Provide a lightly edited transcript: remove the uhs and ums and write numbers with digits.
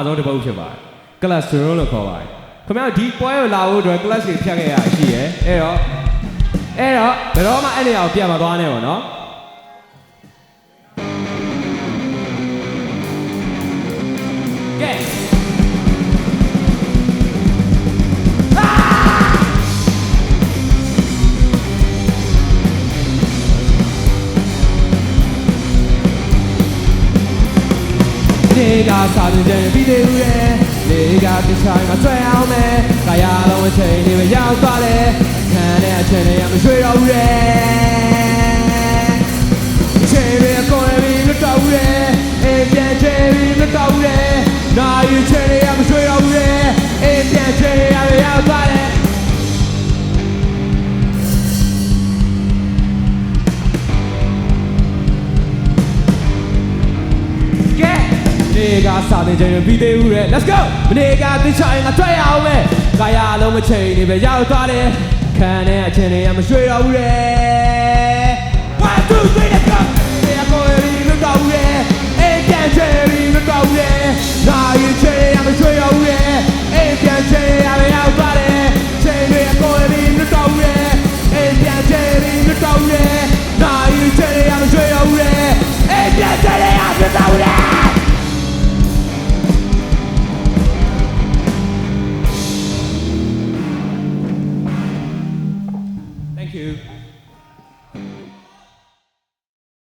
တော့တပုတ်ဖြစ်ပါတယ်ကလပ်စရိုးလို့ခေါ်ပါတယ်ခင်ဗျားဒီပွဲကိုလာဖို့အတွက်ကလပ်တွေဖြတ်ခဲ့ရရှိရဲအဲ့တော့ဘယ်တော့မှအဲ့နေရာကိုပြန်မသွားနဲ့ပေါ့နော်ကဲလေကစားတဲ့ပြီးသေးဦးရဲ့လေကတခြားမှာဆွဲအောင်မယ်ခါရလုံးအချိန်လေးပဲရောက်သွားတယ်ခံတဲ့အချိန်လေးမရွှေတော့ဘူးရဲ့အချိန်လေးကိုယ်လေးမတော်ဘူးရဲ့အေးပြန်ချေပြီးမတော်ဘူးရဲ့နာယူချေလေးမရွှေတော့ဘူးရဲ့အေးပြန်ချေလေးရောက်သွားတယ်နေကစားတဲ့ချိန်ပြီးသေးဦးရဲ့ Let's go မနေကတခြားငါတွေ့ရအောင်မယ်ကာယလုံးမချိန်နေပဲရောက်သွားတယ်ခံတဲ့အချိန်လေးမရွှေတော့ဘူးရဲ့